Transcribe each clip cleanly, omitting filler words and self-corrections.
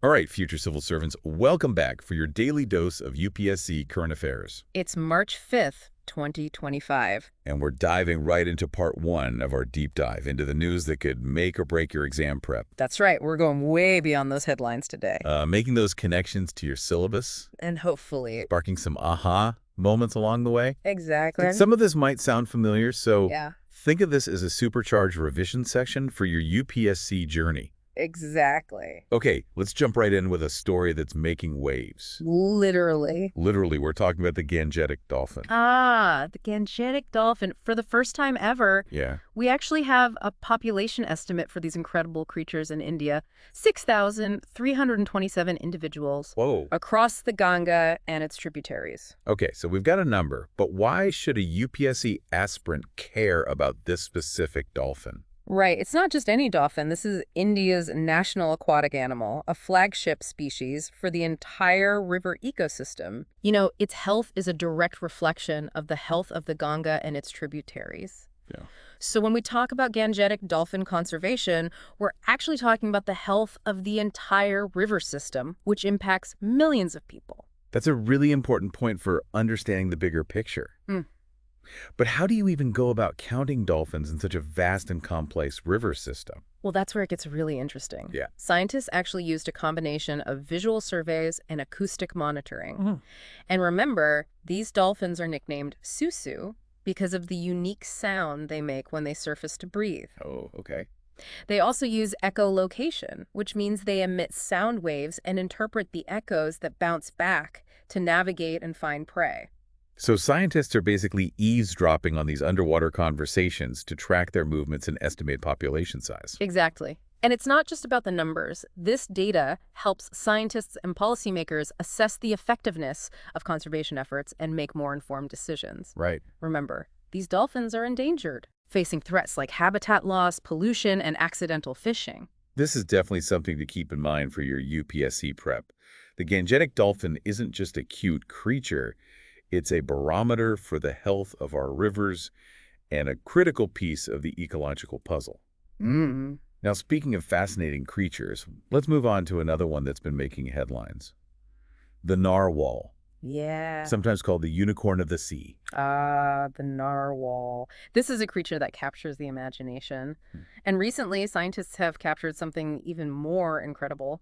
All right, future civil servants, welcome back for your daily dose of UPSC Current Affairs. It's March 5th, 2025. And we're diving right into part one of our deep dive into the news that could make or break your exam prep. That's right, we're going way beyond those headlines today. Making those connections to your syllabus. And hopefully... Sparking some aha moments along the way. Exactly. Some of this might sound familiar, so Yeah. think of this as a supercharged revision section for your UPSC journey. Exactly. Okay, let's jump right in with a story that's making waves. Literally. Literally, we're talking about the Gangetic Dolphin. The Gangetic Dolphin. For the first time ever, Yeah. we actually have a population estimate for these incredible creatures in India. 6,327 individuals Whoa. across the Ganga and its tributaries. Okay, so we've got a number, but why should a UPSC aspirant care about this specific dolphin? Right. It's not just any dolphin. This is India's national aquatic animal, a flagship species for the entire river ecosystem. You know, its health is a direct reflection of the health of the Ganga and its tributaries. Yeah. So when we talk about Gangetic dolphin conservation, we're actually talking about the health of the entire river system, which impacts millions of people. That's a really important point for understanding the bigger picture. But how do you even go about counting dolphins in such a vast and complex river system? Well, that's where it gets really interesting. Yeah. Scientists actually used a combination of visual surveys and acoustic monitoring. And remember, these dolphins are nicknamed susu because of the unique sound they make when they surface to breathe. Oh, okay. They also use echolocation, which means they emit sound waves and interpret the echoes that bounce back to navigate and find prey. So scientists are basically eavesdropping on these underwater conversations to track their movements and estimate population size. Exactly. And it's not just about the numbers. This data helps scientists and policymakers assess the effectiveness of conservation efforts and make more informed decisions. Right. Remember, these dolphins are endangered, facing threats like habitat loss, pollution, and accidental fishing. This is definitely something to keep in mind for your UPSC prep. The Gangetic dolphin isn't just a cute creature. It's a barometer for the health of our rivers and a critical piece of the ecological puzzle. Now, speaking of fascinating creatures, let's move on to another one that's been making headlines. The narwhal, Yeah. sometimes called the unicorn of the sea. The narwhal. This is a creature that captures the imagination. And recently, scientists have captured something even more incredible.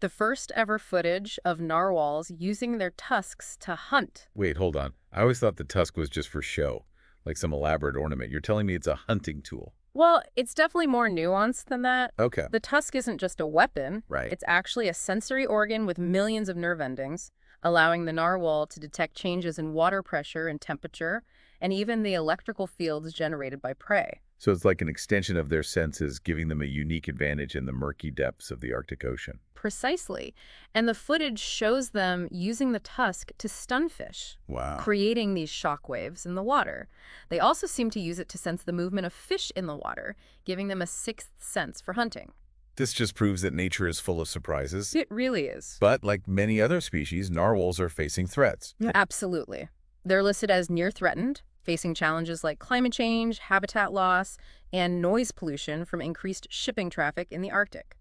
The first ever footage of narwhals using their tusks to hunt. Wait, hold on. I always thought the tusk was just for show, like some elaborate ornament. You're telling me it's a hunting tool. Well, it's definitely more nuanced than that. Okay. The tusk isn't just a weapon. Right. It's actually a sensory organ with millions of nerve endings, allowing the narwhal to detect changes in water pressure and temperature, and even the electrical fields generated by prey. So it's like an extension of their senses, giving them a unique advantage in the murky depths of the Arctic Ocean. Precisely. And the footage shows them using the tusk to stun fish, Wow. creating these shock waves in the water. They also seem to use it to sense the movement of fish in the water, giving them a sixth sense for hunting. This just proves that nature is full of surprises. It really is. But like many other species, narwhals are facing threats. Absolutely. They're listed as near threatened, facing challenges like climate change, habitat loss, and noise pollution from increased shipping traffic in the Arctic.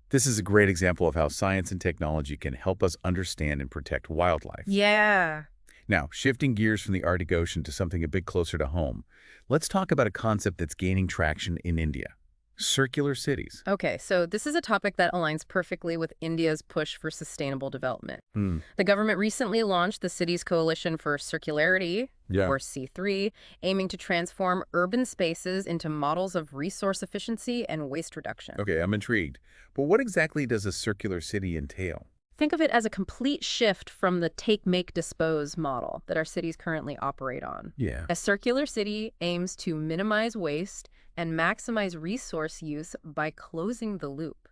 This is a great example of how science and technology can help us understand and protect wildlife. Yeah. Now, shifting gears from the Arctic Ocean to something a bit closer to home, let's talk about a concept that's gaining traction in India: circular cities. Okay, so this is a topic that aligns perfectly with India's push for sustainable development. The government recently launched the Cities Coalition for Circularity, or C3, aiming to transform urban spaces into models of resource efficiency and waste reduction. Okay, I'm intrigued. But what exactly does a circular city entail? Think of it as a complete shift from the take, make, dispose model that our cities currently operate on. Yeah. A circular city aims to minimize waste and maximize resource use by closing the loop.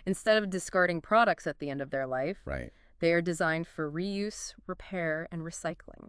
Instead of discarding products at the end of their life, Right. they are designed for reuse, repair, and recycling.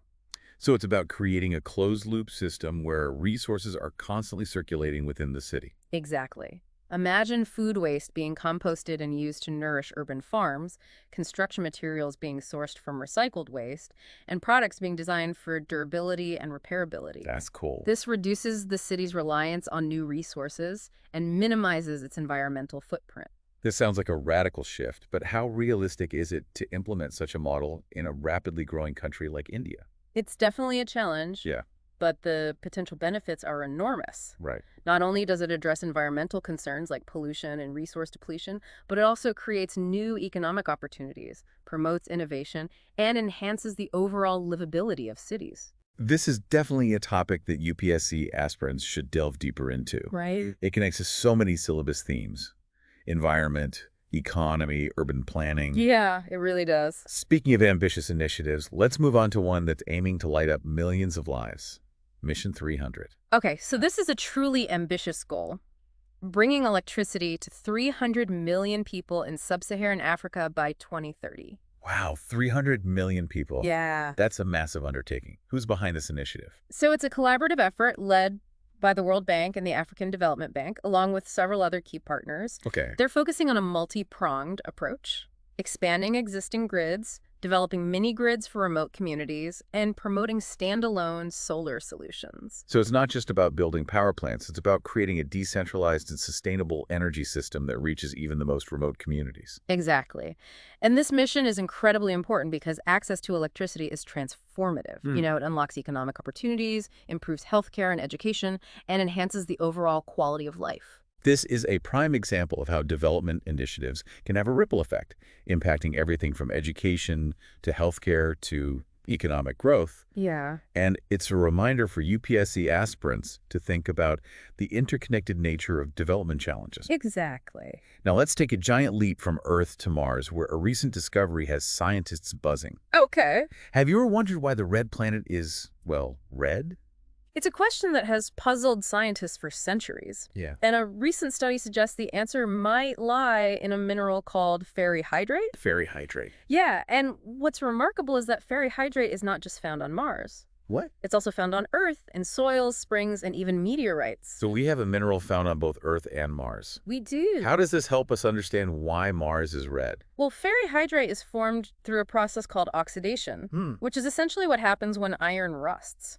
So it's about creating a closed-loop system where resources are constantly circulating within the city. Exactly. Imagine food waste being composted and used to nourish urban farms, construction materials being sourced from recycled waste, and products being designed for durability and repairability. That's cool. This reduces the city's reliance on new resources and minimizes its environmental footprint. This sounds like a radical shift, but how realistic is it to implement such a model in a rapidly growing country like India? It's definitely a challenge. Yeah, But the potential benefits are enormous. right. Not only does it address environmental concerns like pollution and resource depletion, but it also creates new economic opportunities, promotes innovation, and enhances the overall livability of cities. This is definitely a topic that UPSC aspirants should delve deeper into. Right? It connects to so many syllabus themes: environment, economy, urban planning. Yeah, it really does. Speaking of ambitious initiatives, let's move on to one that's aiming to light up millions of lives. Mission 300. Okay, so this is a truly ambitious goal. Bringing electricity to 300 million people in sub-Saharan Africa by 2030. Wow, 300 million people. Yeah. That's a massive undertaking. Who's behind this initiative? So it's a collaborative effort led by the World Bank and the African Development Bank, along with several other key partners. Okay. They're focusing on a multi-pronged approach, expanding existing grids, developing mini-grids for remote communities, and promoting standalone solar solutions. So it's not just about building power plants, it's about creating a decentralized and sustainable energy system that reaches even the most remote communities. Exactly. And this mission is incredibly important because access to electricity is transformative. It unlocks economic opportunities, improves healthcare and education, and enhances the overall quality of life. This is a prime example of how development initiatives can have a ripple effect, impacting everything from education to healthcare to economic growth. Yeah. And it's a reminder for UPSC aspirants to think about the interconnected nature of development challenges. Exactly. Now let's take a giant leap from Earth to Mars, where a recent discovery has scientists buzzing. Okay. Have you ever wondered why the red planet is, well, red? It's a question that has puzzled scientists for centuries. Yeah. And a recent study suggests the answer might lie in a mineral called ferrihydrate. Ferrihydrate. Yeah, and what's remarkable is that ferrihydrate is not just found on Mars. What? It's also found on Earth, in soils, springs, and even meteorites. So we have a mineral found on both Earth and Mars. We do. How does this help us understand why Mars is red? Well, ferrihydrate is formed through a process called oxidation, which is essentially what happens when iron rusts.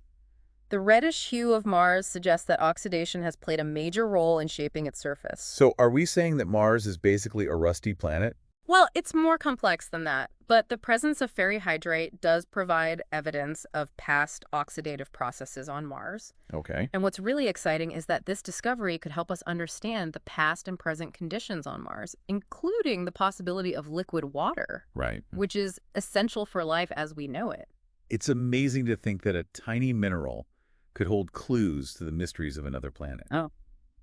The reddish hue of Mars suggests that oxidation has played a major role in shaping its surface. So are we saying that Mars is basically a rusty planet? Well, it's more complex than that, but the presence of ferrihydrate does provide evidence of past oxidative processes on Mars. Okay. And what's really exciting is that this discovery could help us understand the past and present conditions on Mars, including the possibility of liquid water, Right. which is essential for life as we know it. It's amazing to think that a tiny mineral could hold clues to the mysteries of another planet. Oh.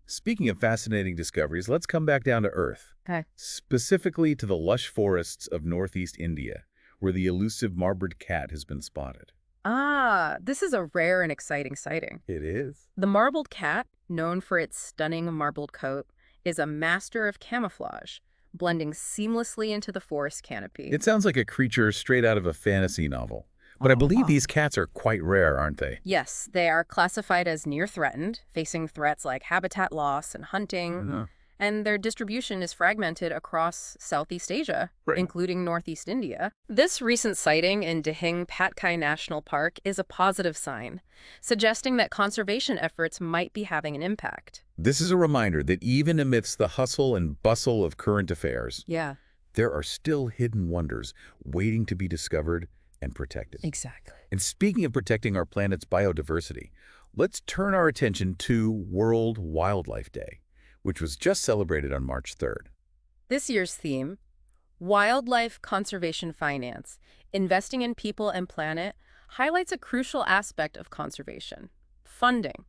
Speaking of fascinating discoveries, let's come back down to Earth. Okay. Specifically to the lush forests of northeast India, where the elusive marbled cat has been spotted. Ah, this is a rare and exciting sighting. It is. The marbled cat, known for its stunning marbled coat, is a master of camouflage, blending seamlessly into the forest canopy. It sounds like a creature straight out of a fantasy novel. But I believe these cats are quite rare, aren't they? Yes, they are classified as near-threatened, facing threats like habitat loss and hunting. And their distribution is fragmented across Southeast Asia, including Northeast India. This recent sighting in Dihing Patkai National Park is a positive sign, suggesting that conservation efforts might be having an impact. This is a reminder that even amidst the hustle and bustle of current affairs, there are still hidden wonders waiting to be discovered and protected. Exactly. And speaking of protecting our planet's biodiversity, let's turn our attention to World Wildlife Day, which was just celebrated on March 3rd. This year's theme, Wildlife Conservation Finance, Investing in People and Planet, highlights a crucial aspect of conservation: funding.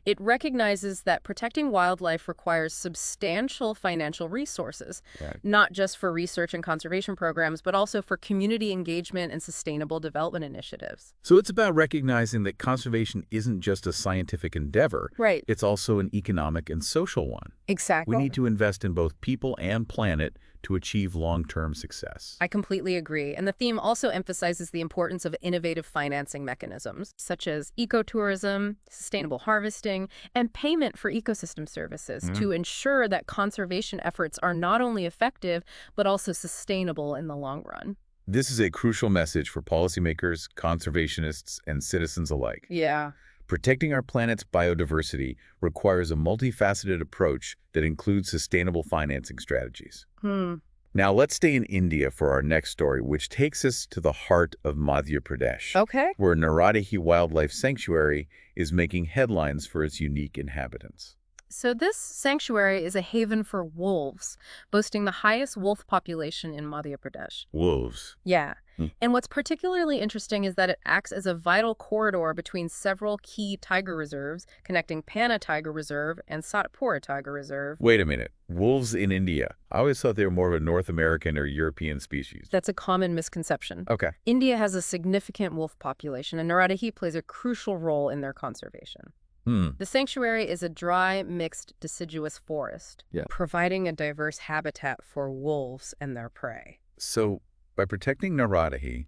It recognizes that protecting wildlife requires substantial financial resources, not just for research and conservation programs, but also for community engagement and sustainable development initiatives. So it's about recognizing that conservation isn't just a scientific endeavor. Right. It's also an economic and social one. Exactly. We need to invest in both people and planet to achieve long-term success. I completely agree. And the theme also emphasizes the importance of innovative financing mechanisms, such as ecotourism, sustainable harvesting, and payment for ecosystem services to ensure that conservation efforts are not only effective, but also sustainable in the long run. This is a crucial message for policymakers, conservationists, and citizens alike. Yeah. Protecting our planet's biodiversity requires a multifaceted approach that includes sustainable financing strategies. Now, let's stay in India for our next story, which takes us to the heart of Madhya Pradesh, where Nauradehi Wildlife Sanctuary is making headlines for its unique inhabitants. So this sanctuary is a haven for wolves, boasting the highest wolf population in Madhya Pradesh. Wolves. Yeah. And what's particularly interesting is that it acts as a vital corridor between several key tiger reserves, connecting Panna Tiger Reserve and Satpura Tiger Reserve. Wait a minute. Wolves in India? I always thought they were more of a North American or European species. That's a common misconception. Okay. India has a significant wolf population, and Nauradehi plays a crucial role in their conservation. The sanctuary is a dry, mixed, deciduous forest, providing a diverse habitat for wolves and their prey. So, by protecting Nauradehi,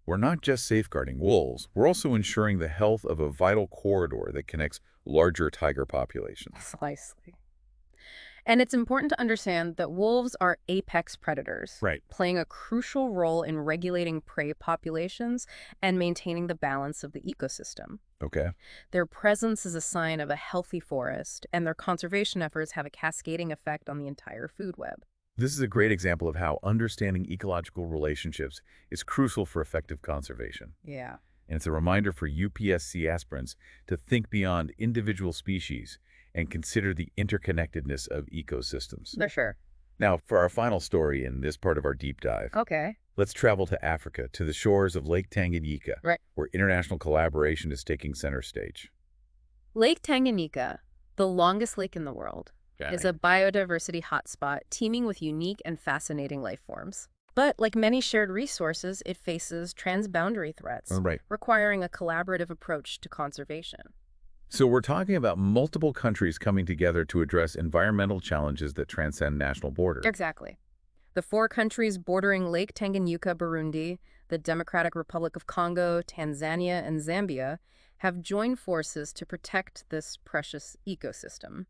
we're not just safeguarding wolves, we're also ensuring the health of a vital corridor that connects larger tiger populations. Precisely. And it's important to understand that wolves are apex predators, playing a crucial role in regulating prey populations and maintaining the balance of the ecosystem. Okay. Their presence is a sign of a healthy forest, and their conservation efforts have a cascading effect on the entire food web. This is a great example of how understanding ecological relationships is crucial for effective conservation. Yeah. And it's a reminder for UPSC aspirants to think beyond individual species and consider the interconnectedness of ecosystems. For sure. Now, for our final story in this part of our deep dive, let's travel to Africa, to the shores of Lake Tanganyika, where international collaboration is taking center stage. Lake Tanganyika, the longest lake in the world, is a biodiversity hotspot teeming with unique and fascinating life forms. But like many shared resources, it faces transboundary threats, requiring a collaborative approach to conservation. So we're talking about multiple countries coming together to address environmental challenges that transcend national borders. Exactly. The 4 countries bordering Lake Tanganyika, Burundi, the Democratic Republic of Congo, Tanzania, and Zambia have joined forces to protect this precious ecosystem.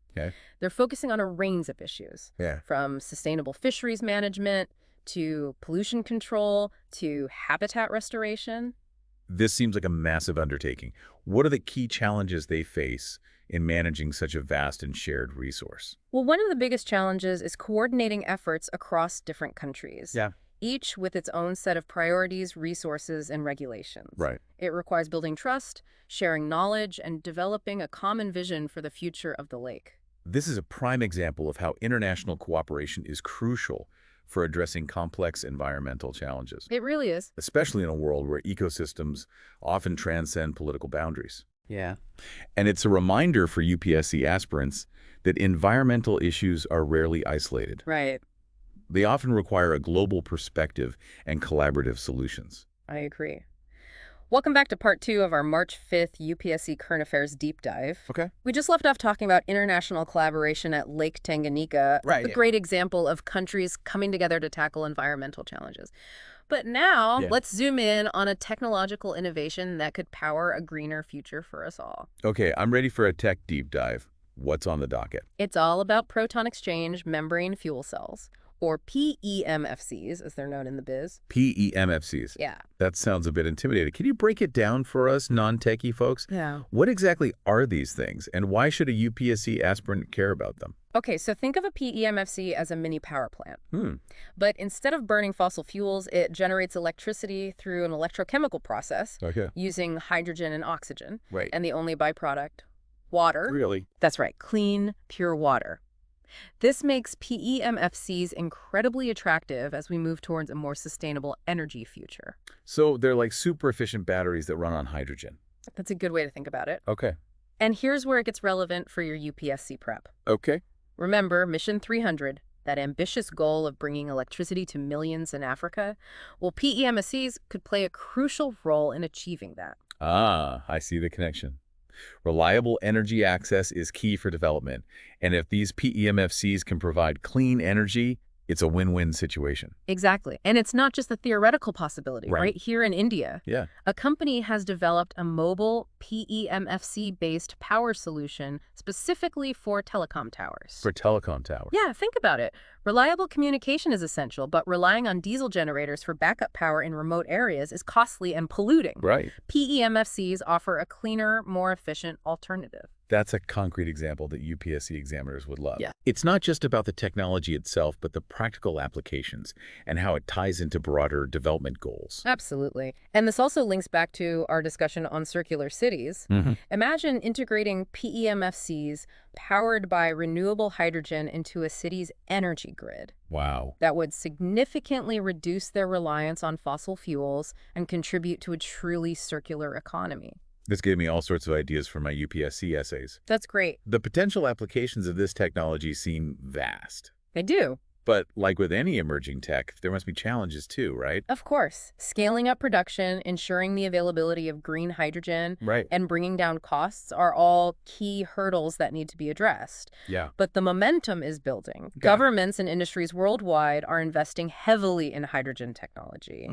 They're focusing on a range of issues, from sustainable fisheries management to pollution control to habitat restoration. This seems like a massive undertaking. What are the key challenges they face in managing such a vast and shared resource? Well, one of the biggest challenges is coordinating efforts across different countries, each with its own set of priorities, resources, and regulations. It requires building trust, sharing knowledge, and developing a common vision for the future of the lake. This is a prime example of how international cooperation is crucial for addressing complex environmental challenges. It really is. Especially in a world where ecosystems often transcend political boundaries. Yeah. And it's a reminder for UPSC aspirants that environmental issues are rarely isolated. They often require a global perspective and collaborative solutions. I agree. Welcome back to part 2 of our March 5th UPSC Current Affairs deep dive. We just left off talking about international collaboration at Lake Tanganyika, a great example of countries coming together to tackle environmental challenges. But now, let's zoom in on a technological innovation that could power a greener future for us all. Okay, I'm ready for a tech deep dive. What's on the docket? It's all about proton exchange membrane fuel cells, or PEMFCs, as they're known in the biz. PEMFCs? Yeah. That sounds a bit intimidating. Can you break it down for us non-techie folks? Yeah. What exactly are these things, and why should a UPSC aspirant care about them? Okay, so think of a PEMFC as a mini power plant. But instead of burning fossil fuels, it generates electricity through an electrochemical process using hydrogen and oxygen. And the only byproduct, water. Really? That's right, clean, pure water. This makes PEMFCs incredibly attractive as we move towards a more sustainable energy future. So they're like super efficient batteries that run on hydrogen. That's a good way to think about it. Okay. And here's where it gets relevant for your UPSC prep. Okay. Remember, Mission 300, that ambitious goal of bringing electricity to millions in Africa? Well, PEMFCs could play a crucial role in achieving that. Ah, I see the connection. Reliable energy access is key for development, and if these PEMFCs can provide clean energy, it's a win-win situation. Exactly. And it's not just a theoretical possibility. Right here in India, a company has developed a mobile PEMFC-based power solution specifically for telecom towers. For telecom towers? Yeah, think about it. Reliable communication is essential, but relying on diesel generators for backup power in remote areas is costly and polluting. Right. PEMFCs offer a cleaner, more efficient alternative. That's a concrete example that UPSC examiners would love. Yeah. It's not just about the technology itself, but the practical applications and how it ties into broader development goals. Absolutely. And this also links back to our discussion on circular cities. Imagine integrating PEMFCs powered by renewable hydrogen into a city's energy grid. Wow. That would significantly reduce their reliance on fossil fuels and contribute to a truly circular economy. This gave me all sorts of ideas for my UPSC essays. That's great. The potential applications of this technology seem vast. They do. But like with any emerging tech, there must be challenges too, right? Of course. Scaling up production, ensuring the availability of green hydrogen, Right. and bringing down costs are all key hurdles that need to be addressed. Yeah. But the momentum is building. Governments and industries worldwide are investing heavily in hydrogen technology,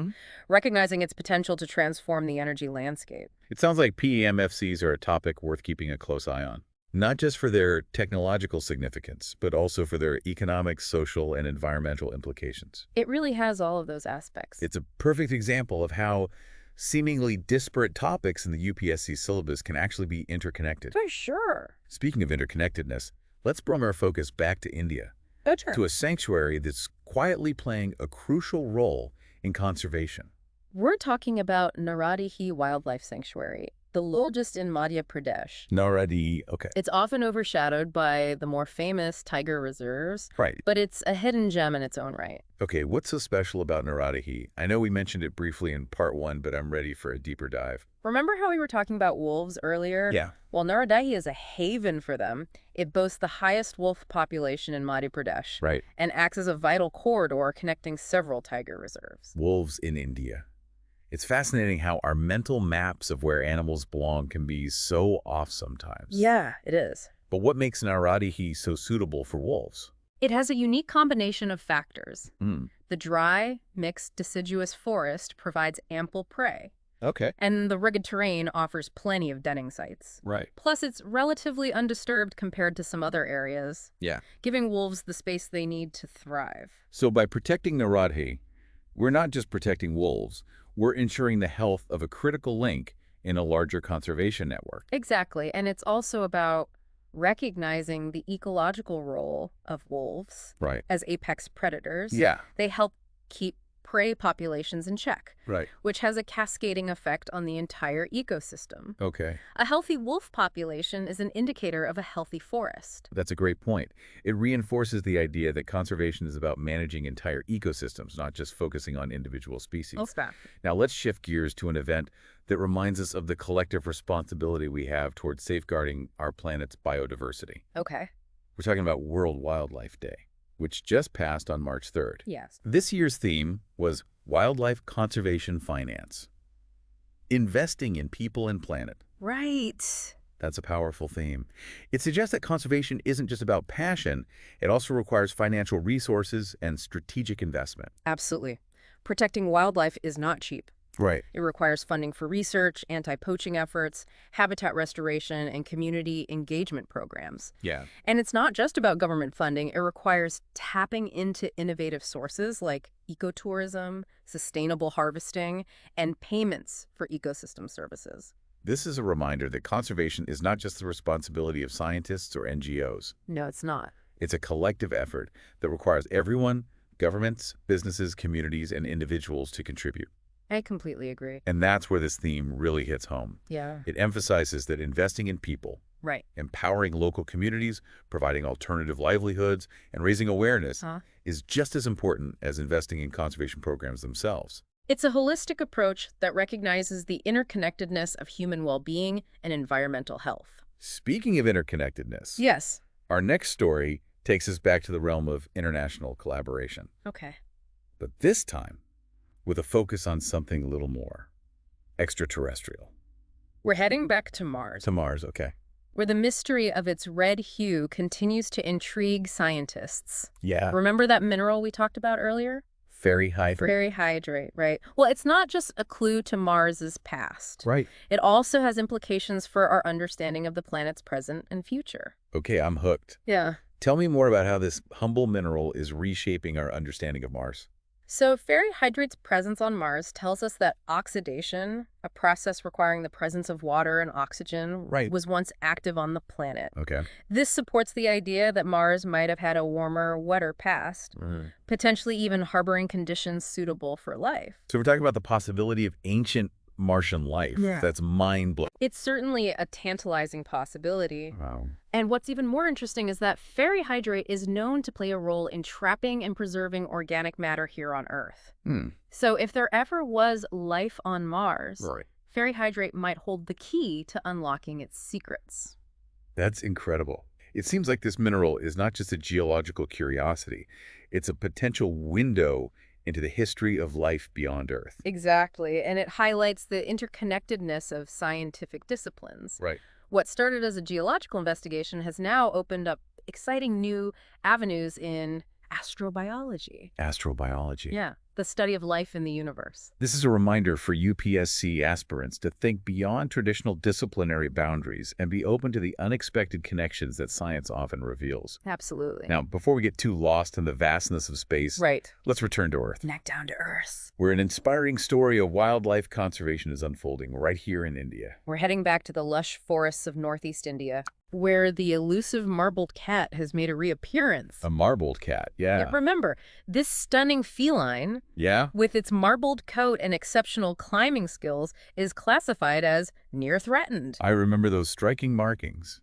recognizing its potential to transform the energy landscape. It sounds like PEMFCs are a topic worth keeping a close eye on. Not just for their technological significance, but also for their economic, social, and environmental implications. It really has all of those aspects. It's a perfect example of how seemingly disparate topics in the UPSC syllabus can actually be interconnected. For sure. Speaking of interconnectedness, let's bring our focus back to India, Oh, sure. to a sanctuary that's quietly playing a crucial role in conservation. We're talking about Nauradehi Wildlife Sanctuary, the largest in Madhya Pradesh. Nauradehi, okay. It's often overshadowed by the more famous tiger reserves, Right. but it's a hidden gem in its own right. Okay, what's so special about Nauradehi? I know we mentioned it briefly in part 1, but I'm ready for a deeper dive. Remember how we were talking about wolves earlier? Yeah. Well, Nauradehi is a haven for them. It boasts the highest wolf population in Madhya Pradesh. Right. And acts as a vital corridor connecting several tiger reserves. Wolves in India. It's fascinating how our mental maps of where animals belong can be so off sometimes. Yeah, it is. But what makes Nauradehi so suitable for wolves? It has a unique combination of factors. Hmm. The dry, mixed deciduous forest provides ample prey, Okay. and the rugged terrain offers plenty of denning sites. Right. Plus, it's relatively undisturbed compared to some other areas, Yeah. giving wolves the space they need to thrive. So by protecting Nauradehi, we're not just protecting wolves, we're ensuring the health of a critical link in a larger conservation network. Exactly, and it's also about recognizing the ecological role of wolves Right. as apex predators. Yeah. They help keep prey populations in check, Right. which has a cascading effect on the entire ecosystem. Okay. A healthy wolf population is an indicator of a healthy forest. That's a great point. It reinforces the idea that conservation is about managing entire ecosystems, not just focusing on individual species. Now let's shift gears to an event that reminds us of the collective responsibility we have towards safeguarding our planet's biodiversity. Okay. We're talking about World Wildlife Day, which just passed on March 3rd. Yes. This year's theme was Wildlife Conservation Finance. Investing in people and planet. Right. That's a powerful theme. It suggests that conservation isn't just about passion, it also requires financial resources and strategic investment. Absolutely. Protecting wildlife is not cheap. Right. It requires funding for research, anti-poaching efforts, habitat restoration, and community engagement programs. Yeah. And it's not just about government funding. It requires tapping into innovative sources like ecotourism, sustainable harvesting, and payments for ecosystem services. This is a reminder that conservation is not just the responsibility of scientists or NGOs. No, it's not. It's a collective effort that requires everyone, governments, businesses, communities, and individuals to contribute. I completely agree. And that's where this theme really hits home. Yeah. It emphasizes that investing in people, Right. empowering local communities, providing alternative livelihoods, and raising awareness is just as important as investing in conservation programs themselves. It's a holistic approach that recognizes the interconnectedness of human well-being and environmental health. Speaking of interconnectedness, Yes. our next story takes us back to the realm of international collaboration. Okay. But this time, with a focus on something a little more extraterrestrial. We're heading back to Mars, To Mars, okay. where the mystery of its red hue continues to intrigue scientists. Yeah. Remember that mineral we talked about earlier? Very hydrate. Very hydrate, right? Well, it's not just a clue to Mars's past. Right. It also has implications for our understanding of the planet's present and future. Okay, I'm hooked. Yeah. Tell me more about how this humble mineral is reshaping our understanding of Mars. So ferrihydrate's presence on Mars tells us that oxidation, a process requiring the presence of water and oxygen, Right. was once active on the planet. Okay. This supports the idea that Mars might have had a warmer, wetter past, potentially even harboring conditions suitable for life. So we're talking about the possibility of ancient Martian life. Yeah. That's mind-blowing. It's certainly a tantalizing possibility. Wow. And what's even more interesting is that ferrihydrate is known to play a role in trapping and preserving organic matter here on Earth. So if there ever was life on Mars, ferrihydrate might hold the key to unlocking its secrets. That's incredible. It seems like this mineral is not just a geological curiosity. It's a potential window into the history of life beyond Earth. Exactly. And it highlights the interconnectedness of scientific disciplines. Right. What started as a geological investigation has now opened up exciting new avenues in astrobiology. Astrobiology. Yeah, the study of life in the universe. This is a reminder for UPSC aspirants to think beyond traditional disciplinary boundaries and be open to the unexpected connections that science often reveals. Absolutely. Now, before we get too lost in the vastness of space, let's return to Earth. Neck down to Earth. Where an inspiring story of wildlife conservation is unfolding right here in India. We're heading back to the lush forests of Northeast India, where the elusive marbled cat has made a reappearance. A marbled cat, yeah. Remember, this stunning feline, with its marbled coat and exceptional climbing skills, is classified as near threatened. I remember those striking markings.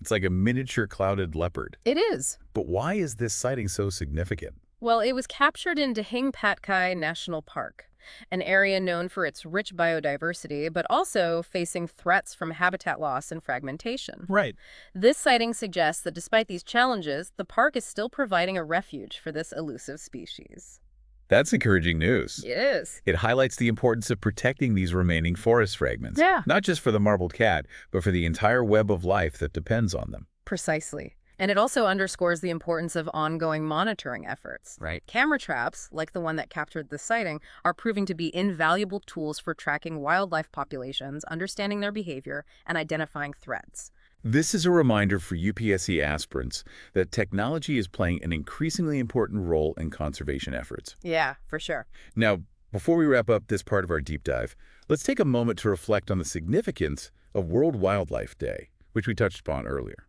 It's like a miniature clouded leopard. It is. But why is this sighting so significant? Well, it was captured in Dihing Patkai National Park, an area known for its rich biodiversity, but also facing threats from habitat loss and fragmentation. Right. This sighting suggests that despite these challenges, the park is still providing a refuge for this elusive species. That's encouraging news. It is. It highlights the importance of protecting these remaining forest fragments. Yeah. Not just for the marbled cat, but for the entire web of life that depends on them. Precisely. And it also underscores the importance of ongoing monitoring efforts. Right. Camera traps, like the one that captured the sighting, are proving to be invaluable tools for tracking wildlife populations, understanding their behavior, and identifying threats. This is a reminder for UPSC aspirants that technology is playing an increasingly important role in conservation efforts. Yeah, for sure. Now, before we wrap up this part of our deep dive, let's take a moment to reflect on the significance of World Wildlife Day, which we touched upon earlier.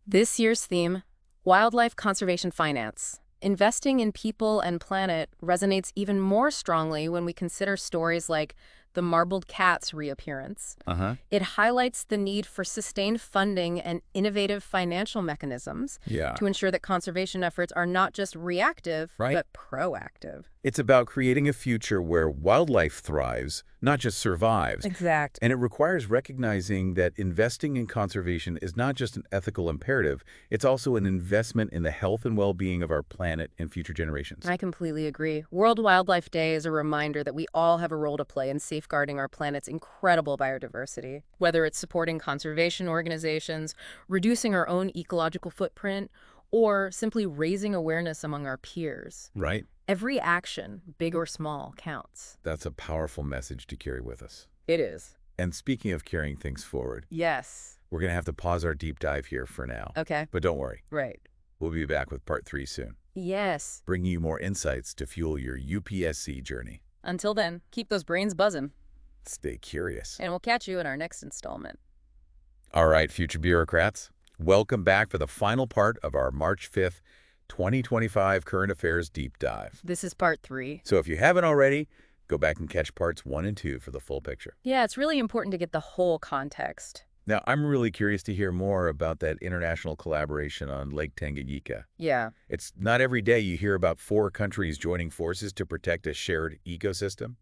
This year's theme, Wildlife Conservation Finance. Investing in people and planet resonates even more strongly when we consider stories like the marbled cat's reappearance. It highlights the need for sustained funding and innovative financial mechanisms to ensure that conservation efforts are not just reactive, but proactive. It's about creating a future where wildlife thrives, not just survives. Exact. And it requires recognizing that investing in conservation is not just an ethical imperative, it's also an investment in the health and well-being of our planet and future generations. I completely agree. World Wildlife Day is a reminder that we all have a role to play in safeguarding our planet's incredible biodiversity. Whether it's supporting conservation organizations, reducing our own ecological footprint, or simply raising awareness among our peers. Right. Every action, big or small, counts. That's a powerful message to carry with us. It is. And speaking of carrying things forward, Yes. we're going to have to pause our deep dive here for now. Okay. But don't worry. Right. We'll be back with part 3 soon, Yes. bringing you more insights to fuel your UPSC journey. Until then, keep those brains buzzing, Stay curious. and we'll catch you in our next installment. All right, future bureaucrats, welcome back for the final part of our March 5th, 2025 Current Affairs Deep Dive. This is part 3. So if you haven't already, go back and catch parts 1 and 2 for the full picture. Yeah, it's really important to get the whole context. Now, I'm really curious to hear more about that international collaboration on Lake Tanganyika. Yeah. It's not every day you hear about 4 countries joining forces to protect a shared ecosystem.